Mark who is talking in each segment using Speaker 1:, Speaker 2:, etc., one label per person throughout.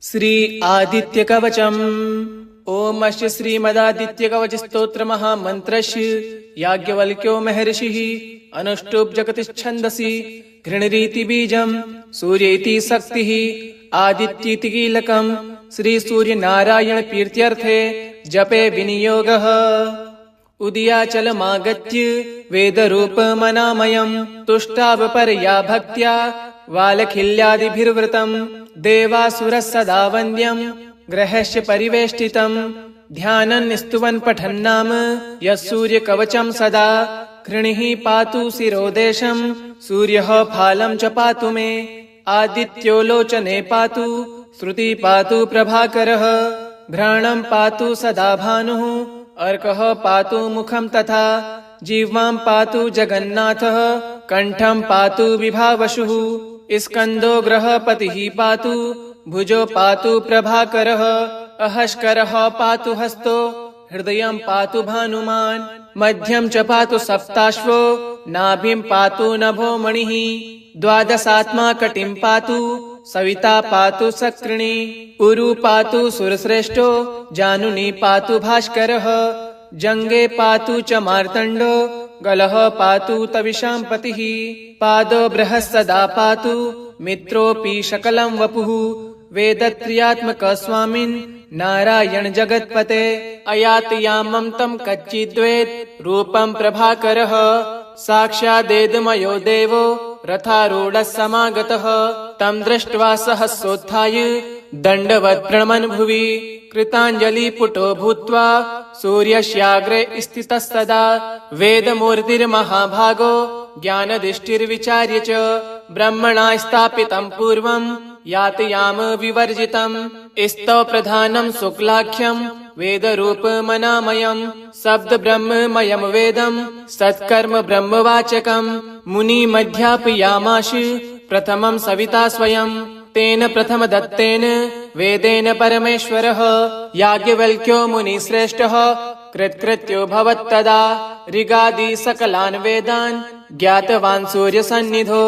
Speaker 1: श्री आदित्य कवचम्। ओम अस्य श्रीमदादित्य कवच स्तोत्र महामन्त्रस्य याज्ञवल्क्यो महर्षिः अनुष्टुप् जगतिच्छन्दसि घृणरीति बीजम् सूर्येति शक्तिः आदित्येति कीलकम् श्री सूर्य नारायण प्रीत्यर्थे जपे विनियोगः। उदयाचलमागत्य वेदरूपमनामयम् तुष्टावपरया भक्त्या वालखिल्यादिभिर्वृतम् देवासुरः सदा वन्द्यम् ग्रहस्य परिवेष्टितम् ध्यानन् स्तुवन् पठन्नाम यः सूर्यकवचम् सदा कृणिः पातु शिरोदेशम् सूर्यः फालम् च पातु मे आदित्यो लोचने पातु श्रुति पातु प्रभाकरः घ्राणम् पातु सदा भानुः अर्कः पातु मुखम् तथा जिह्वाम् पातु जगन्नाथः कण्ठम् पातु विभावशुः स्कन्दो ग्रहपतिः पातु भुजो पातु प्रभाकरः अहस्करः पातु हस्तो हृदयम् पातु भानुमान् मध्यम् च पातु सप्ताश्वो नाभिम् पातु नभो मणिः द्वादशात्मा कटिम् पातु सविता पातु सक्रिणी उरु पातु सुरश्रेष्ठो जानुनी पातु भास्करः जङ्गे पातु च मार्तण्डो गलः पातु तविषाम् पतिः पादो बृहस्सदा पातु मित्रोऽपि शकलम् वपुः वेदत्रयात्मकः स्वामिन् नारायण जगत्पते अयातयामम् तम् कच्चिद्वेत् रूपम् प्रभाकरः साक्षादेदमयो देवो रथारूढः समागतः तम् दृष्ट्वा सहसोत्थाय दण्डवत् प्रणमन् भुवि कृताञ्जलिपुटो भूत्वा सूर्यस्याग्रे स्थितः सदा वेदमूर्तिर्महाभागो ज्ञानदृष्टिर्विचार्य च ब्रह्मणा स्थापितम् पूर्वम् यातयाम विवर्जितम् स्तव प्रधानम् शुक्लाख्यम् वेदरूपमनामयम् शब्द ब्रह्ममयम् वेदम् सत्कर्म ब्रह्मवाचकम् मुनिमध्यापयामाश प्रथमम् सविता स्वयम् तेन प्रथम दत्तेन वेदेन परमेश्वरः याज्ञवल्क्यो मुनिश्रेष्ठः कृत्कृत्यो भवत्तदा ऋगादि सकलान् वेदान् ज्ञातवान् सूर्यसन्निधो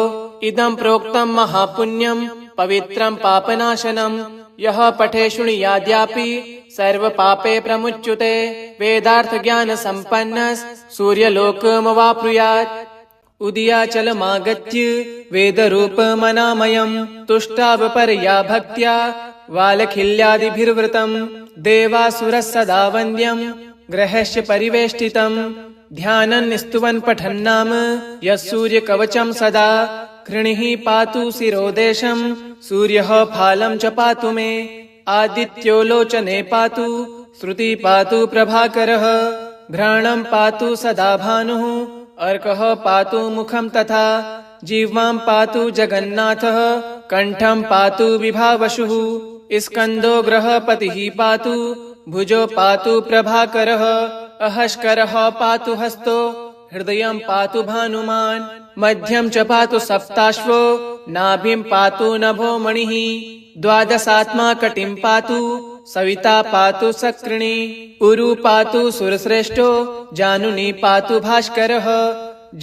Speaker 1: इदम् प्रोक्तम् महापुण्यम् पवित्रम् पापनाशनम् यः पठे शृणुयाद्यापि सर्वपापे प्रमुच्यते वेदार्थ ज्ञान सम्पन्नः सूर्यलोकमवाप्नुयात्। उदयाचलमागत्य वेदरूपमनामयम् तुष्टावपरया भक्त्या वालखिल्यादिभिर्वृतम् देवासुरः सदा वन्द्यम् ग्रहस्य परिवेष्टितम् ध्यानन् स्तुवन् पठन्नाम यः सूर्यकवचम् सदा कृणिः पातु शिरोदेशम् सूर्यः फालम् च पातु मे आदित्यो लोचने पातु श्रुति पातु प्रभाकरः घ्राणम् पातु सदा भानुः अर्कः पातु मुखम् तथा जिह्वाम् पातु जगन्नाथः कण्ठम् पातु विभावशुः स्कन्दो ग्रहपतिः पातु भुजो पातु प्रभाकरः अहस्करः पातु हस्तो हृदयम् पातु भानुमान् मध्यम् च पातु सप्ताश्वो नाभिम् पातु नभो मणिः द्वादशात्मा कटिम् पातु सविता पातु सक्रिणी उरु पातु सुरश्रेष्ठो जानुनी पातु भास्करः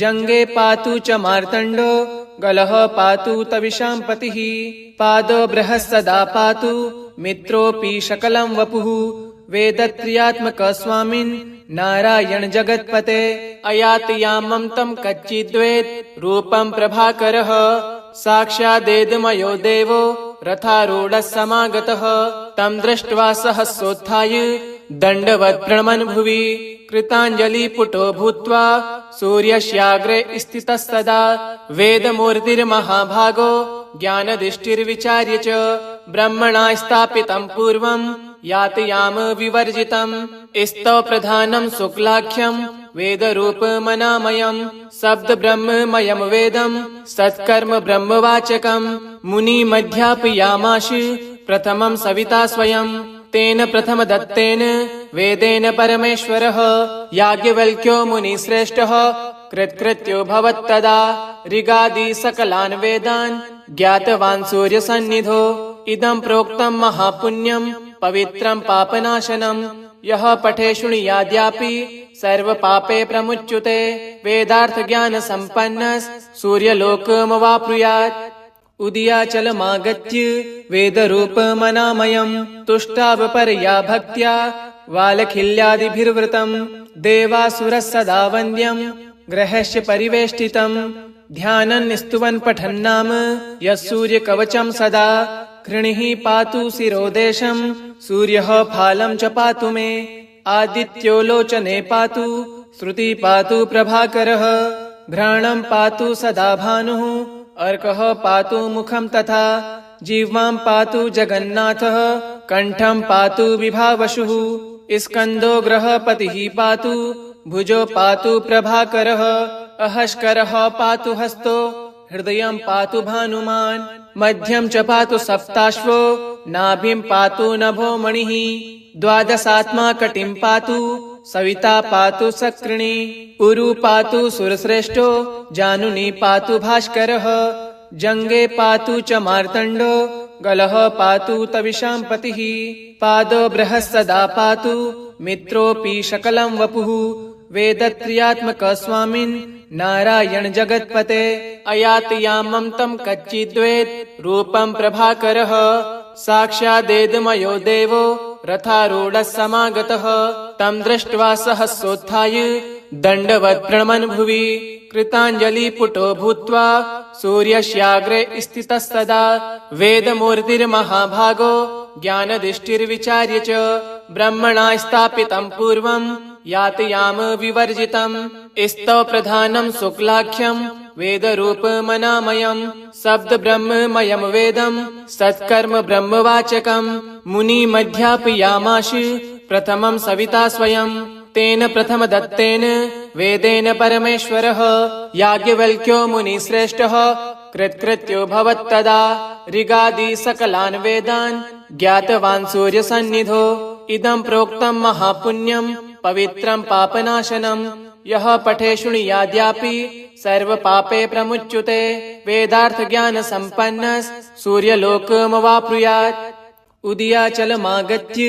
Speaker 1: जङ्गे पातु च मार्तण्डो गलः पातु तविषाम् पतिः पादो बृहस्सदा पातु मित्रोऽपि शकलम् वपुः वेदत्रयात्मकः स्वामिन् नारायण जगत्पते अयातयामम् तम् कच्चिद्वेत् रूपम् प्रभाकरः साक्षादेदमयो देवो रथारूढः समागतः तम् दृष्ट्वा सहसोत्थाय दण्डवत् प्रणमन् भुवि कृताञ्जलिपुटो भूत्वा सूर्यस्याग्रे स्थितः सदा वेदमूर्तिर्महाभागो ज्ञानदृष्टिर्विचार्य च ब्रह्मणा स्थापितम् पूर्वम् यातयाम विवर्जितम् स्तव प्रधानम् शुक्लाख्यम् वेदरूपमनामयम् शब्द ब्रह्ममयम् वेदम् सत्कर्म ब्रह्मवाचकम् मुनिमध्यापयामाश प्रथमम् सविता स्वयम् तेन प्रथम दत्तेन वेदेन परमेश्वरः याज्ञवल्क्यो मुनिश्रेष्ठः कृत्कृत्यो भवत्तदा ऋगादि सकलान् वेदान् ज्ञातवान् सूर्यसन्निधो इदम् प्रोक्तम् महापुण्यम् पवित्रम् पापनाशनम् यः पठे शृणुयाद्यापि सर्वपापे प्रमुच्यते वेदार्थ ज्ञान सम्पन्नः सूर्यलोकमवाप्नुयात्। उदयाचलमागत्य वेदरूपमनामयम् तुष्टावपरया भक्त्या वालखिल्यादिभिर्वृतम् देवासुरः सदा वन्द्यम् ग्रहस्य परिवेष्टितम् ध्यानन् स्तुवन् पठन्नाम यः सूर्यकवचम् सदा कृणिः पातु शिरोदेशम् सूर्यः फालम् च पातु मे आदित्यो लोचने पातु श्रुति पातु प्रभाकरः घ्राणम् पातु सदा भानुः अर्कः पातु मुखम् तथा जिह्वाम् पातु जगन्नाथः कण्ठम् पातु विभावशुः स्कन्दो ग्रहपतिः पातु भुजो पातु प्रभाकरः अहस्करः पातु हस्तो हृदयम् पातु भानुमान् मध्यम् च पातु सप्ताश्वो नाभिम् पातु नभो मणिः द्वादशात्मा कटिम् पातु सविता पातु सक्रिणी उरु पातु सुरश्रेष्ठो जानुनी पातु भास्करः जङ्गे पातु च मार्तण्डो गलः पातु तविषाम् पतिः पादो बृहस्सदा पातु मित्रोऽपि सकलम् वपुः वेदत्रयात्मक स्वामिन् नारायण जगत्पते अयाति यामम् तम् कच्चिद्वेत् रूपम् प्रभाकरः साक्षादेदमयो देवो रथारूढः समागतः तम् दृष्ट्वा सहसोत्थाय दण्डवत् प्रणमन् भुवि कृताञ्जलिपुटो भूत्वा सूर्यस्याग्रे स्थितः सदा वेदमूर्तिर्महाभागो ज्ञानदृष्टिर्विचार्य च ब्रह्मणा स्थापितम् पूर्वम् यातयाम विवर्जितम् स्तव प्रधानम् शुक्लाख्यम् वेदरूपमनामयम् शब्द ब्रह्ममयम् वेदम् सत्कर्म ब्रह्मवाचकम् मुनिमध्यापयामाश प्रथमम् सविता स्वयम् तेन प्रथम दत्तेन वेदेन परमेश्वरः याज्ञवल्क्यो मुनिश्रेष्ठः कृत्कृत्यो भवत्तदा ऋगादि सकलान् वेदान् ज्ञातवान् सूर्यसन्निधो इदम् प्रोक्तम् महापुण्यम् पवित्रम् पापनाशनम् यः पठे शृणुयाद्यापि सर्वपापे प्रमुच्यते वेदार्थ ज्ञान सम्पन्नः सूर्यलोकमवाप्नुयात् उदयाचलमागत्य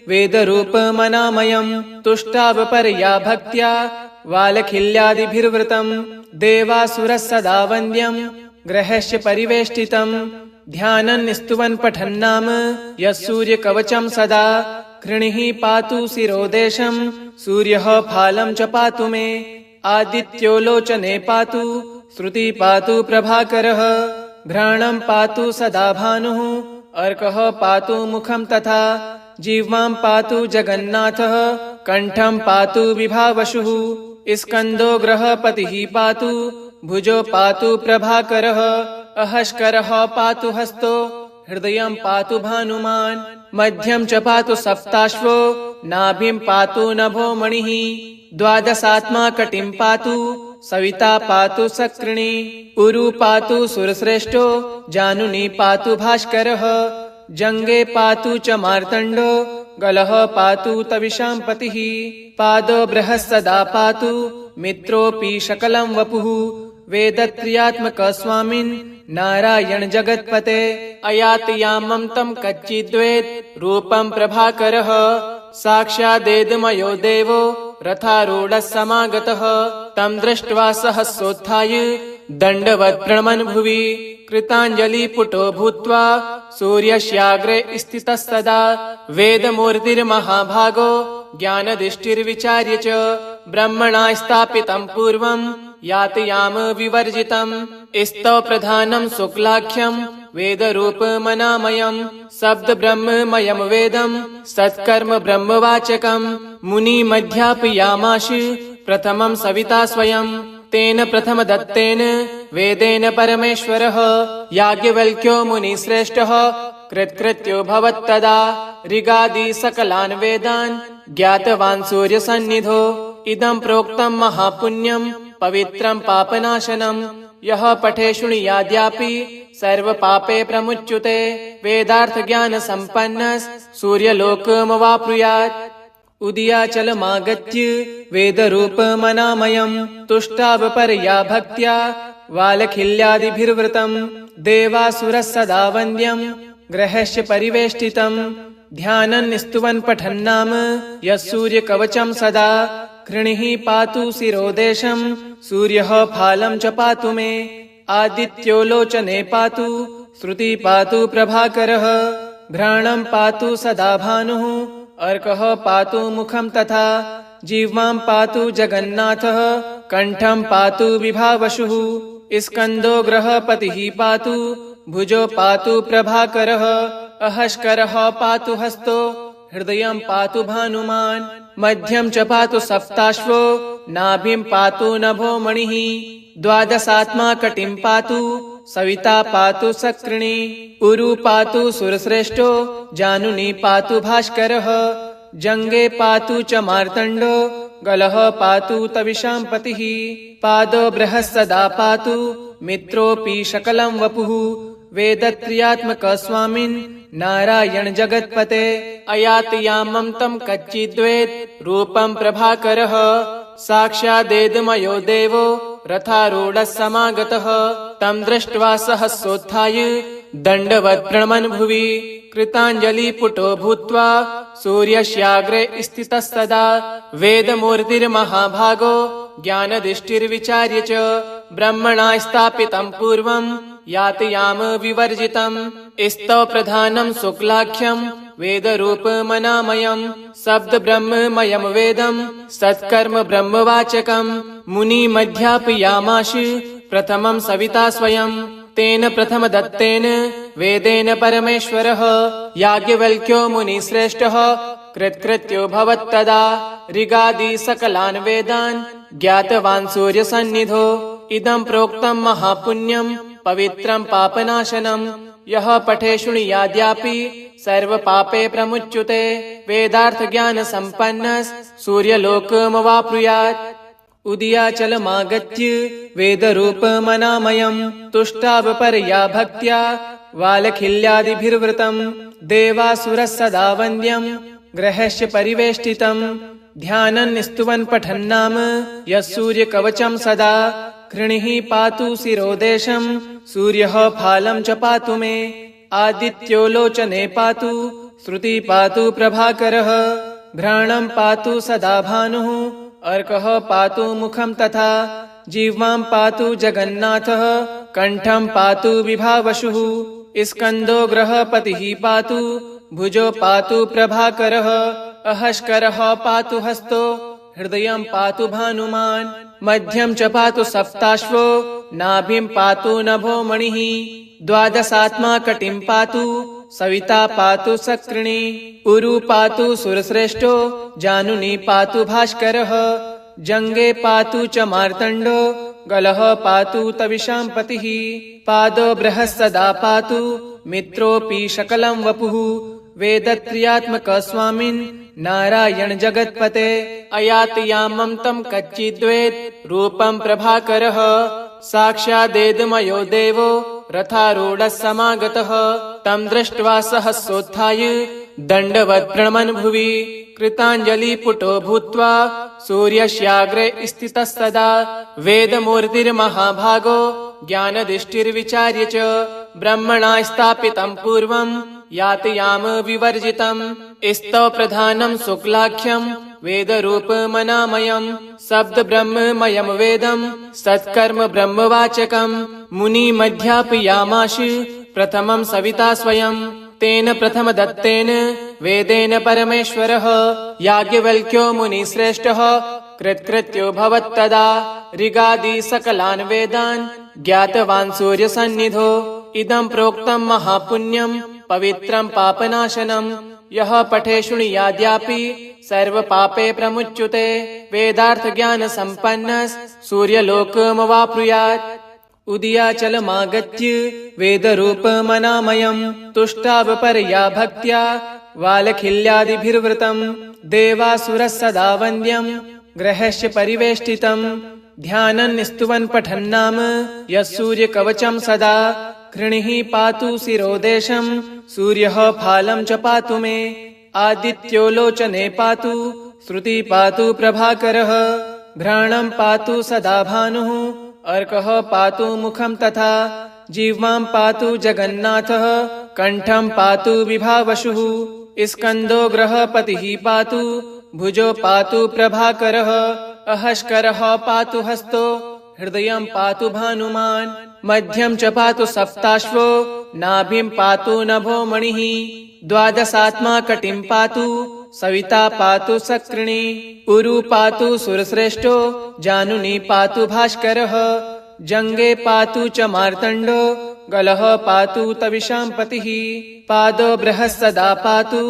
Speaker 1: वेदरूपमनामयम् तुष्टावपरया भक्त्या वालखिल्यादिभिर्वृतम् देवासुरः सदा वन्द्यम् ग्रहस्य परिवेष्टितम् ध्यानन् स्तुवन् पठन्नाम यः सूर्यकवचम् सदा कृणिः पातु शिरोदेशम् सूर्यः फालम् च पातु मे आदित्यो लोचने पातु श्रुति पातु प्रभाकरः घ्राणम् पातु सदा भानुः अर्कः पातु मुखम् तथा जिह्वाम् पातु जगन्नाथः कण्ठम् पातु विभावशुः स्कन्दो ग्रहपतिः पातु भुजो पातु प्रभाकरः अहस्करः पातु हस्तो हृदयम् पातु भानुमान् मध्यम् च पातु सप्ताश्वो नाभिम् पातु नभो मणिः द्वादशात्मा कटिम् पातु सविता पातु सक्रिणी उरु पातु सुरश्रेष्ठो जानुनी पातु भास्करः जङ्गे पातु च मार्तण्डो गलः पातु तविषाम् पतिः पादो बृहस्सदा पातु मित्रोऽपि सकलम् वपुः वेदत्रयात्मक स्वामिन् नारायण जगत्पते अयाति यामम् तम् कच्चिद्वेत् रूपम् प्रभाकरः साक्षादेदमयो देवो रथारूढः समागतः तम् दृष्ट्वा सहसोत्थाय दण्डवत् प्रणमन् भुवि कृताञ्जलिपुटो भूत्वा सूर्यस्याग्रे स्थितः सदा वेदमूर्तिर्महाभागो ज्ञानदृष्टिर्विचार्य च ब्रह्मणा स्थापितम् पूर्वम् यातयाम विवर्जितम् स्तव प्रधानम् शुक्लाख्यम् वेदरूपमनामयम् शब्द ब्रह्ममयम् वेदम् सत्कर्म ब्रह्मवाचकम् मुनिमध्यापयामाश प्रथमम् सविता स्वयम् तेन प्रथम दत्तेन वेदेन परमेश्वरः याज्ञवल्क्यो मुनिश्रेष्ठः कृत्कृत्यो भवत्तदा ऋगादि सकलान् वेदान् ज्ञातवान् सूर्यसन्निधो इदम् प्रोक्तम् महापुण्यम् पवित्रम् पापनाशनम् यः पठे शृणुयाद्यापि सर्वपापे प्रमुच्यते वेदार्थ ज्ञान सम्पन्नः सूर्यलोकमवाप्नुयात् उदयाचलमागत्य वेदरूपमनामयम् तुष्टावपरया भक्त्या वालखिल्यादिभिर्वृतम् देवासुरः सदा वन्द्यम् ग्रहस्य परिवेष्टितम् ध्यानन् स्तुवन् पठन्नाम यः सूर्यकवचम् सदा कृणिः पातु शिरोदेशम् सूर्यः फालम् च पातु मे आदित्यो लोचने पातु श्रुति पातु प्रभाकरः घ्राणं पातु सदा भानुः अर्कः पातु मुखं तथा जिह्वां पातु जगन्नाथः कण्ठं पातु विभावशुः स्कन्दो ग्रहपतिः पातु भुजो पातु प्रभाकरः अहस्करः पातु हस्तो हृदयं पातु भानुमान् मध्यं च पातु सप्ताश्वो नाभिं पातु नभो मणिः द्वादशात्मा कटिं पातु सविता पातु सक्रिणी उरु पातु सुरश्रेष्ठो जानुनी पातु भास्करः जङ्गे पातु च मार्तण्डो गलः पातु तविषां पतिः पादो बृहस्सदा पातु मित्रोऽपि सकलं वपुः वेदत्रयात्मक स्वामिन् नारायण जगत्पते अयाति यामं तं कच्चिद्वेत् रूपं प्रभाकरः साक्षादेदमयो देवो रथारूढः समागतः तं दृष्ट्वा सहसोत्थाय दण्डवत् प्रणमन् भुवि कृताञ्जलिपुटो भूत्वा सूर्यस्याग्रे स्थितः सदा वेदमूर्तिर्महाभागो ज्ञानदृष्टिर्विचार्य च ब्रह्मणा स्थापितं पूर्वं याति याम विवर्जितं स्तव प्रधानं शुक्लाख्यं वेदरूपमनामयं शब्द ब्रह्ममयं वेदं सत्कर्म ब्रह्मवाचकं मुनिमध्यापयामाश प्रथमं सविता स्वयं तेन प्रथमदत्तेन वेदेन परमेश्वरः याज्ञवल्क्यो मुनिश्रेष्ठः कृत्कृत्यो भवत्तदा ऋगादि सकलान् वेदान् ज्ञातवान् सूर्यसन्निधौ इदं प्रोक्तं महापुण्यं पवित्रं पापनाशनं यः पठे शृणुयाद्यापि सर्वपापे प्रमुच्यते वेदार्थज्ञानसम्पन्नः सूर्यलोकमवाप्नुयात् उदयाचलमागत्य वेदरूपमनामयं तुष्टावपरया भक्त्या वालखिल्यादिभिर्वृतं देवासुरः सदा वन्द्यं ग्रहस्य परिवेष्टितं ध्यानं स्तुवन् पठन्नाम यः सूर्यकवचं सदा कृणिः पातु शिरोदेशं सूर्यः फालं च पातु मे आदित्यो लोचने पातु श्रुति पातु प्रभाकरः घ्राणं पातु सदा भानुः अर्कः पातु मुखं तथा जिह्वां पातु जगन्नाथः कण्ठं पातु विभावशुः स्कन्दो ग्रहपतिः पातु भुजो पातु प्रभाकरः अहस्करः पातु हस्तो हृदयं पातु भानुमान् मध्यं च पातु सप्ताश्वो नाभिं पातु नभो मणिः द्वादशात्मा कटिं पातु सविता पातु सक्रिणी उरु पातु सुरश्रेष्ठो जानुनी पातु भास्करः जङ्गे पातु च मार्तण्डो गलः पातु तविषां पतिः पादो बृहस्सदा पातु मित्रोऽपि सकलं वपुः वेदत्रयात्मक स्वामिन् नारायण जगत्पते अयाति यामं तं कच्चिद्वेत् रूपं प्रभाकरः साक्षादेदमयो देवो रथारूढः समागतः तं दृष्ट्वा सहसोत्थाय दण्डवत् प्रणमन् भुवि कृताञ्जलिपुटो भूत्वा सूर्यस्याग्रे स्थितः सदा वेदमूर्तिर्महाभागो ज्ञानदृष्टिर्विचार्य च ब्रह्मणा स्थापितं पूर्वं याति याम विवर्जितं स्तव प्रधानं शुक्लाख्यं वेदरूपमनामयं शब्द ब्रह्ममयं वेदं सत्कर्म ब्रह्मवाचकं मुनिमध्यापयामाश प्रथमं सविता स्वयं तेन प्रथमदत्तेन वेदेन परमेश्वरः याज्ञवल्क्यो मुनिश्रेष्ठः कृत्कृत्यो भवत्तदा ऋगादि सकलान् वेदान् ज्ञातवान् सूर्यसन्निधौ इदं प्रोक्तं महापुण्यं पवित्रं पापनाशनं यः पठे शृणुयाद्यापि सर्वपापे प्रमुच्यते वेदार्थज्ञानसम्पन्नः सूर्यलोकमवाप्नुयात् उदयाचलमागत्य वेदरूपमनामयं तुष्टावपरया भक्त्या वालखिल्यादिभिर्वृतं देवासुरः सदा वन्द्यं ग्रहस्य परिवेष्टितं ध्यानं स्तुवन् पठन्नाम यः सूर्यकवचं सदा कृणिः पातु शिरोदेशं सूर्यः फालं च पातु मे आदित्यो लोचने पातु श्रुति पातु प्रभाकरः घ्राणं पातु सदा भानुः अर्कः पातु मुखं तथा जिह्वां पातु जगन्नाथः कण्ठं पातु विभावशुः स्कन्दो ग्रहपतिः पातु भुजो पातु प्रभाकरः अहस्करः पातु हस्तो हृदयं पातु भानुमान् मध्यं च पातु सप्ताश्वो नाभिं पातु नभो मणिः द्वादशात्मा कटिं पातु सविता पातु सक्रिणी उरु पातु सुरश्रेष्ठो जानुनी पातु भास्करः जङ्गे पातु च मार्तण्डो गलः पातु तविषां पतिः पादो बृहस्सदा पातु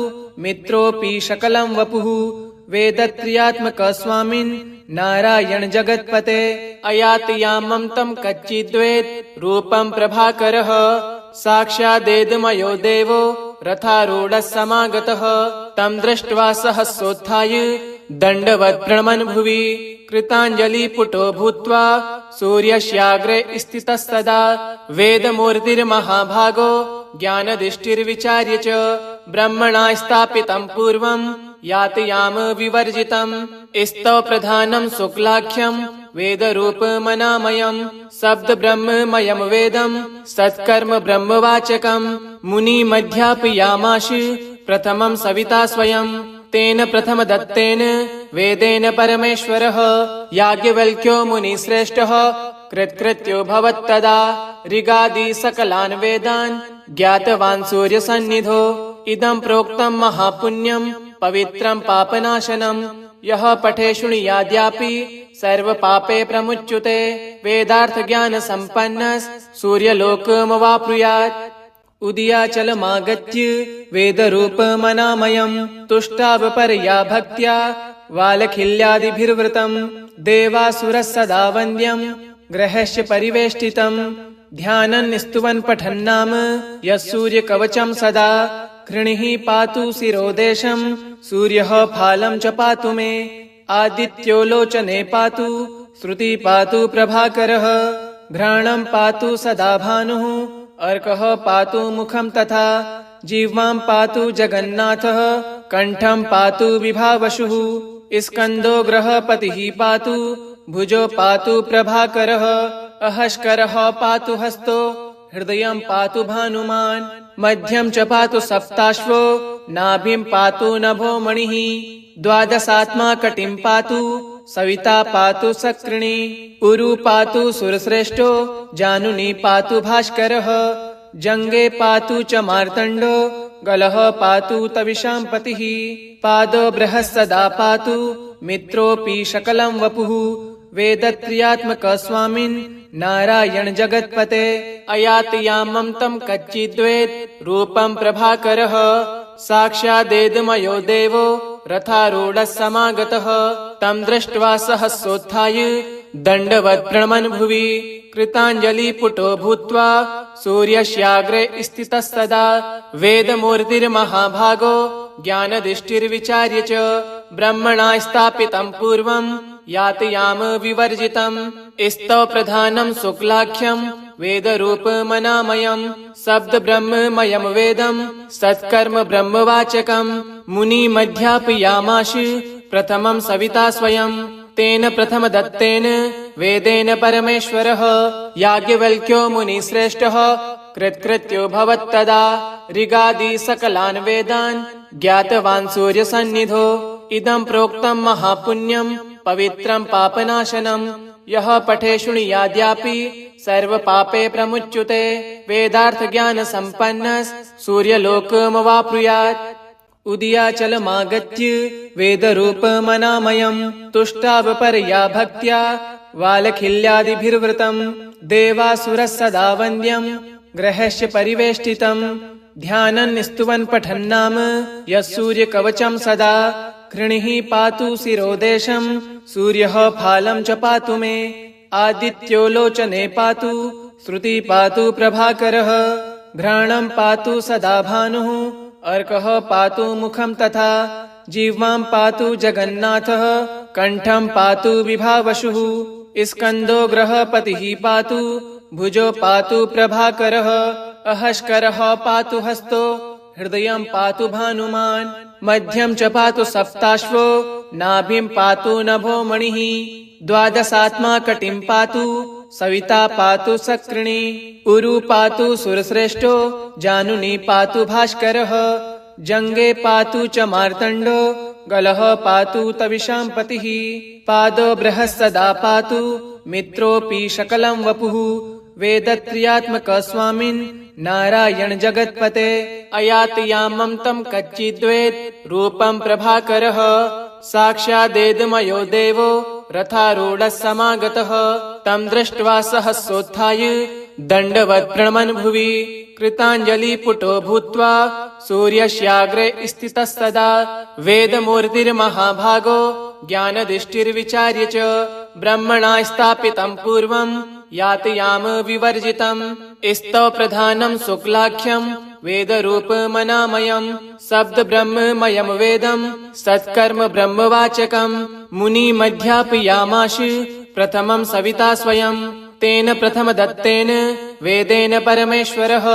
Speaker 1: मित्रोऽपि सकलं वपुः वेदत्रियात्मक स्वामिन् नारायण जगत्पते अयाति यामं तं कच्चिद्वेद रूपं प्रभाकरः साक्षादेदमयो देवो रथारूढः समागतः तं दृष्ट्वा सहसोत्थाय दण्डवत् प्रणमन् भुवि कृताञ्जलिपुटो भूत्वा सूर्यस्याग्रे स्थितः सदा वेदमूर्तिर्महाभागो ज्ञानदृष्टिर्विचार्य च ब्रह्मणा स्थापितं पूर्वं यातयाम विवर्जितं स्तव प्रधानं शुक्लाख्यं वेदरूपमनामयं शब्द ब्रह्ममयं वेदं सत्कर्म ब्रह्मवाचकं मुनिमध्यापयामाश प्रथमं सविता स्वयं तेन प्रथम दत्तेन वेदेन परमेश्वरः याज्ञवल्क्यो मुनिश्रेष्ठः कृत्कृत्यो भवत्तदा ऋगादि सकलान् वेदान् ज्ञातवान् सूर्यसन्निधो इदं प्रोक्तं महापुण्यं पवित्रं पापनाशनं यः पठे शृणुयाद्यापि सर्वपापे प्रमुच्यते वेदार्थ ज्ञान सम्पन्नः सूर्यलोकमवाप्नुयात् उदयाचलमागत्य वेदरूपमनामयं तुष्टावपरया भक्त्या वालखिल्यादिभिर्वृतं देवासुरः सदा वन्द्यं ग्रहस्य परिवेष्टितं ध्यानं स्तुवन् पठन्नाम यः सूर्यकवचं सदा कृणिः पातु शिरोदेशं सूर्यः फालं च पातु मे आदित्यो लोचने पातु श्रुति पातु प्रभाकरः घ्राणं पातु सदा भानुः अर्कः पातु मुखं तथा जिह्वां पातु जगन्नाथः कण्ठं पातु विभावशुः स्कन्दो ग्रहपतिः पातु भुजो पातु प्रभाकरः अहस्करः पातु हस्तो हृदयं पातु भानुमान् मध्यं च पातु सप्ताश्वो नाभिं पातु नभो मणिः द्वादशात्मा कटिं पातु सविता पातु सक्रिणी उरु पातु सुरश्रेष्ठो जानुनी पातु भास्करः जङ्गे पातु च मार्तण्डो गलः पातु तविषां पतिः पादो बृहस्सदा पातु मित्रोऽपि सकलं वपुः वेदत्रियात्मक स्वामिन् नारायण जगत्पते अयाति यामं तं कच्चिद्वेद रूपं प्रभाकरः साक्षादेदमयो देवो रथारूढः समागतः तं दृष्ट्वा सहसोत्थाय दण्डवत् प्रणमन् भुवि कृताञ्जलिपुटो भूत्वा सूर्यस्याग्रे स्थितः सदा वेदमूर्तिर्महाभागो ज्ञानदृष्टिर्विचार्य च ब्रह्मणा स्थापितं पूर्वं यातयाम विवर्जितं स्तव प्रधानं शुक्लाख्यं वेदरूपमनामयं शब्द ब्रह्ममयं वेदं सत्कर्म ब्रह्मवाचकं मुनिमध्यापयामाश प्रथमं सविता स्वयं तेन प्रथम दत्तेन वेदेन परमेश्वरः याज्ञवल्क्यो मुनिश्रेष्ठः कृत्कृत्यो भवत्तदा ऋगादि सकलान् वेदान् ज्ञातवान् सूर्यसन्निधो इदं प्रोक्तं महापुण्यं पवित्रं पापनाशनं यः पठे शृणुयाद्यापि सर्वपापे प्रमुच्यते वेदार्थ ज्ञान सम्पन्नः सूर्यलोकमवाप्नुयात् उदयाचलमागत्य वेदरूपमनामयं तुष्टावपरया भक्त्या वालखिल्यादिभिर्वृतं देवासुरः सदा वन्द्यं ग्रहस्य परिवेष्टितं ध्यानं स्तुवन् पठन्नाम यः सूर्यकवचं सदा कृणिः पातु शिरोदेशं सूर्यः फालं च पातु मे आदित्यो लोचने पातु श्रुति पातु प्रभाकरः घ्राणं पातु सदा भानुः अर्कः पातु मुखं तथा जिह्वां पातु जगन्नाथः कण्ठं पातु विभावशुः स्कन्दो ग्रहपतिः पातु भुजो पातु प्रभाकरः अहस्करः पातु हस्तो हृदयं पातु भानुमान् मध्यं च पातु सप्ताश्वो नाभिं पातु नभो मणिः द्वादशात्मा कटिं पातु सविता पातु सक्रिणी उरु पातु सुरश्रेष्ठो जानुनी पातु भास्करः जङ्गे पातु च मार्तण्डो गलः पातु तविषां पतिः पादो बृहस्सदा पातु मित्रोऽपि सकलं वपुः वेदत्रयात्मक स्वामिन् नारायण जगत्पते अयाति यामं तं कच्चिद्वेद रूपं प्रभाकरः साक्षादेदमयो देवो रथारूढः समागतः तं दृष्ट्वा सहसोत्थाय दण्डवत् प्रणमन् भुवि कृताञ्जलिपुटो भूत्वा सूर्यस्याग्रे स्थितस्तदा वेदमूर्तिर्महाभागो ज्ञानदृष्टिर्विचार्य च ब्रह्मणा स्थापितं पूर्वं यातयाम विवर्जितं स्तव प्रधानं शुक्लाख्यं वेदरूपमनामयं शब्द ब्रह्ममयं वेदं सत्कर्म ब्रह्मवाचकं मुनिमध्यापयामाश प्रथमं सविता स्वयं तेन प्रथम दत्तेन वेदेन परमेश्वरः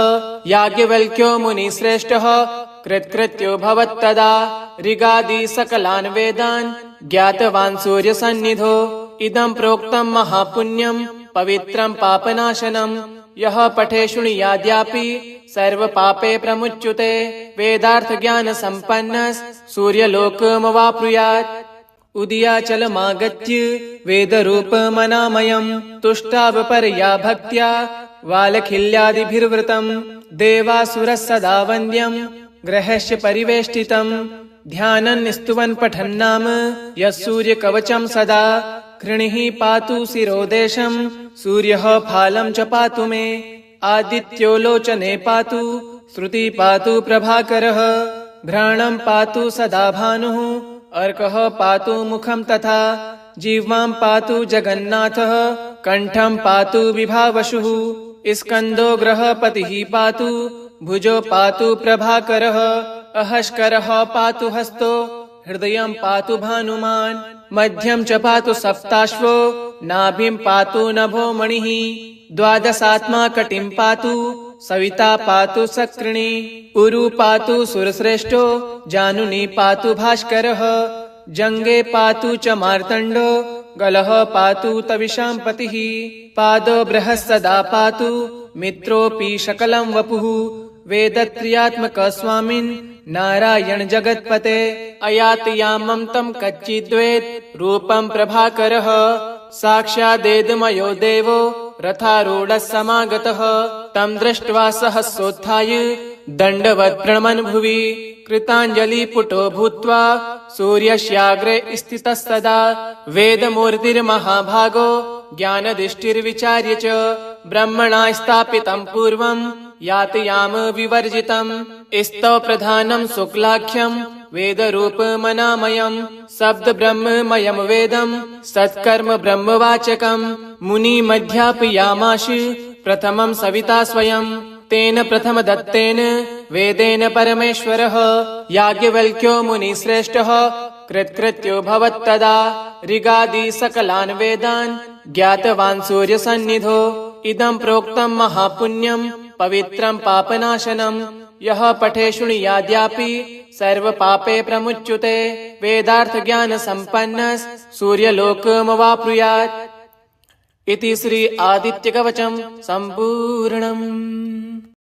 Speaker 1: याज्ञवल्क्यो मुनिश्रेष्ठः कृत्कृत्यो भवत्तदा ऋगादि सकलान् वेदान् ज्ञातवान् सूर्यसन्निधो इदं प्रोक्तं महापुण्यं पवित्रं पापनाशनं यः पठे शृणुयाद्यापि सर्वपापे प्रमुच्यते वेदार्थ ज्ञान सम्पन्नः सूर्यलोकमवाप्नुयात् उदयाचलमागत्य वेदरूपमनामयं तुष्टावपरया भक्त्या वालखिल्यादिभिर्वृतं देवासुरः सदा वन्द्यं ग्रहस्य परिवेष्टितं ध्यानं स्तुवन् पठन्नाम यः सूर्यकवचं सदा कृणिः पातु शिरोदेशं सूर्यः फालं च पातु मे आदित्यो लोचने पातु श्रुति पातु प्रभाकरः घ्राणं पातु सदा भानुः अर्कः पातु मुखं तथा जिह्वां पातु जगन्नाथः कण्ठं पातु विभावशुः स्कन्दो ग्रहपतिः पातु भुजो पातु प्रभाकरः अहस्करः पातु हस्तो हृदयं पातु भानुमान् मध्यं च पातु सप्ताश्वो नाभिं पातु नभो मणिः द्वादशात्मा कटिं पातु सविता पातु सक्रिणी उरु पातु सुरश्रेष्ठो जानुनी पातु भास्करः जङ्गे पातु च मार्तण्डो गलः पातु तविषां पतिः पादो बृहस्सदा पातु मित्रोऽपि शकलं वपुः वेदत्रयात्मक स्वामिन् नारायण जगत्पते अयाति यामं तं कच्चिद्वेद रूपं प्रभाकरः साक्षादेदमयो देवो रथारूढः समागतः तं दृष्ट्वा सहसोत्थाय दण्डवत् प्रणमन् भुवि कृताञ्जलिपुटो भूत्वा सूर्यस्याग्रे स्थितस्तदा वेदमूर्तिर्महाभागो ज्ञानदृष्टिर्विचार्य च ब्रह्मणा स्थापितं पूर्वं यातयाम विवर्जितं स्तव प्रधानं शुक्लाख्यं वेदरूपमनामयं शब्द ब्रह्ममयं वेदं सत्कर्म ब्रह्मवाचकं मुनिमध्यापयामाश प्रथमं सविता स्वयं तेन प्रथम दत्तेन वेदेन परमेश्वरः याज्ञवल्क्यो मुनिश्रेष्ठः कृत्कृत्यो भवत्तदा ऋगादि सकलान् वेदान् ज्ञातवान् सूर्यसन्निधो इदं प्रोक्तं महापुण्यं पवित्रं पापनाशनं यः पठे शृणुयाद्यापि सर्वपापे प्रमुच्यते वेदार्थ ज्ञान सम्पन्नः सूर्यलोकमवाप्नुयात् इति श्री आदित्यकवचं सम्पूर्णम्।